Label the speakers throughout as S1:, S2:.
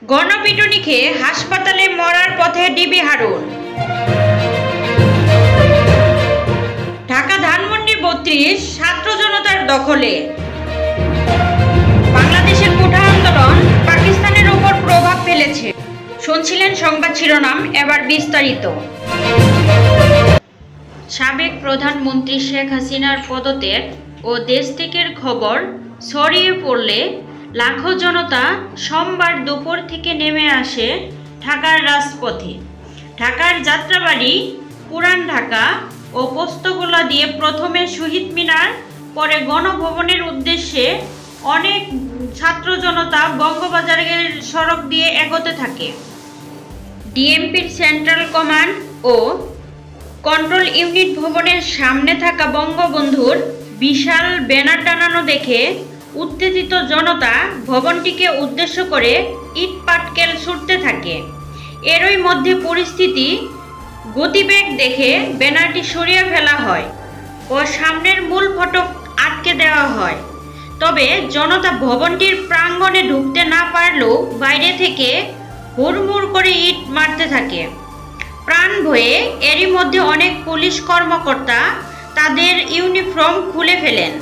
S1: গণপিটুনি খেয়ে হাসপাতালে মরার পথে ডিবি হারুন। ঢাকা ধানমন্ডি ৩২ ছাত্র জনতার দখলে। বাংলাদেশের কোঠা আন্দোলন পাকিস্তানের উপর প্রভাব ফেলেছে। শুনছিলেন সংবাদ শিরোনাম, এবার বিস্তারিত। সাবেক প্রধানমন্ত্রী শেখ হাসিনার পদত্যাগ ও দেশত্যাগের খবর ছড়িয়ে পড়লে লাখো জনতা সোমবার দুপুর থেকে নেমে আসে ঢাকার রাজপথে। ঢাকার যাত্রাবাড়ি, পুরান ঢাকা ও পোস্তগোলা দিয়ে প্রথমে শহীদ মিনার, পরে গণভবনের উদ্দেশ্যে অনেক ছাত্র জনতা বঙ্গবাজারের সড়ক দিয়ে এগোতে থাকে। ডিএমপির সেন্ট্রাল কমান্ড ও কন্ট্রোল ইউনিট ভবনের সামনে থাকা বঙ্গবন্ধুর বিশাল ব্যানার টানানো দেখে উত্তেজিত জনতা ভবনটিকে উদ্দেশ্য করে ইট পাটকেল ছুটতে থাকে। এরই মধ্যে পরিস্থিতি গতিবেগ দেখে ব্যানারটি সরিয়ে ফেলা হয় ও সামনের মূল ফটক আটকে দেওয়া হয়। তবে জনতা ভবনটির প্রাঙ্গণে ঢুকতে না পারলেও বাইরে থেকে হুড়মুড় করে ইট মারতে থাকে প্রাণ ভয়ে। এরই মধ্যে অনেক পুলিশ কর্মকর্তা তাদের ইউনিফর্ম খুলে ফেলেন,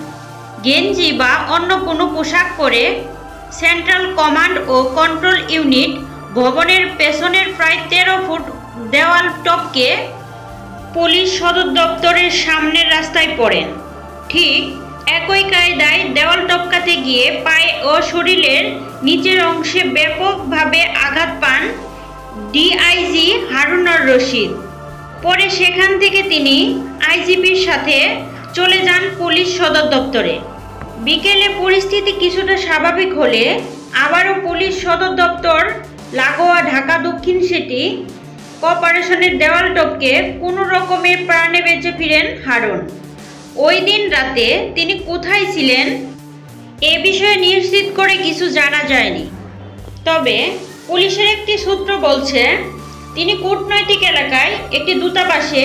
S1: গেঞ্জি বা অন্য কোনো পোশাক পরে সেন্ট্রাল কমান্ড ও কন্ট্রোল ইউনিট ভবনের পেছনের প্রায় ১৩ ফুট দেওয়াল টপকে পুলিশ সদর দপ্তরের সামনের রাস্তায় পড়েন। ঠিক একই কায়দায় দেওয়াল টপকাতে গিয়ে পায়ে ও শরীরের নিচের অংশে ব্যাপকভাবে আঘাত পান ডিআইজি হারুনুর রশিদ। পরে সেখান থেকে তিনি আইজিপির সাথে চলে যান পুলিশ সদর দপ্তরে। বিকেলে পরিস্থিতি কিছুটা স্বাভাবিক হলে আবারও পুলিশ সদর দপ্তর লাগোয়া ঢাকা দক্ষিণ সিটি কর্পোরেশনের দেওয়াল টপকে কোনো রকমে প্রাণে বেঁচে ফিরেন হারুন। ওই দিন রাতে তিনি কোথায় ছিলেন এ বিষয়ে নিশ্চিত করে কিছু জানা যায়নি। তবে পুলিশের একটি সূত্র বলছে তিনি কূটনৈতিক এলাকায় একটি দূতাবাসে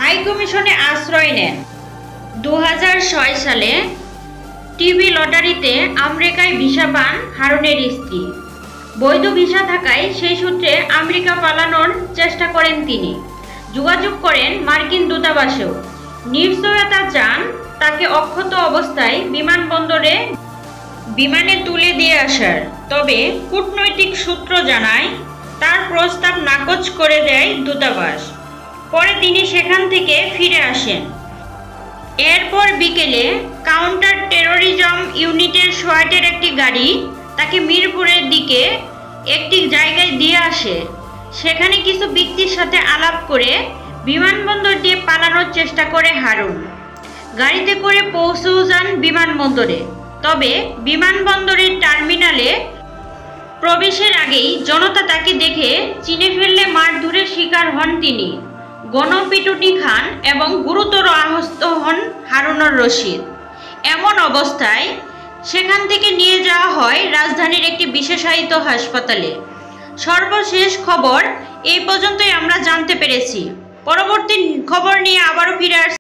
S1: হাইকমিশনে আশ্রয় নেন। ২০০৬ সালে টিভি লটারিতে আমেরিকায় ভিসা পান হারুনের স্ত্রী। বৈধ ভিসা থাকায় সেই সূত্রে আমেরিকা পালানোর চেষ্টা করেন তিনি। যোগাযোগ করেন মার্কিন দূতাবাসেও। নিশ্চয়তা চান তাকে অক্ষত অবস্থায় বিমানে তুলে দিয়ে আসার। তবে কূটনৈতিক সূত্র জানায় তার প্রস্তাব নাকচ করে দেয় দূতাবাস। পরে তিনি সেখান থেকে ফিরে আসেন। এরপর বিকেলে কাউন্টার টেরোরিজম ইউনিটের সোয়াটের একটি গাড়ি তাকে মিরপুরের দিকে একটি জায়গায় দিয়ে আসে। সেখানে কিছু ব্যক্তির সাথে আলাপ করে বিমানবন্দর দিয়ে পালানোর চেষ্টা করে হারুন। গাড়িতে করে পৌঁছেও যান বিমানবন্দরে। তবে বিমানবন্দরের টার্মিনালে প্রবেশের আগেই জনতা তাকে দেখে চিনে ফেললে মারধরের শিকার হন তিনি। গণপিটুনি খান এবং গুরুতর আহত হন হারুনুর রশিদ। এমন অবস্থায় সেখান থেকে নিয়ে যাওয়া হয় রাজধানীর একটি বিশেষায়িত হাসপাতালে। সর্বশেষ খবর এই পর্যন্তই আমরা জানতে পেরেছি। পরবর্তী খবর নিয়ে আবারও ফিরে আসছি।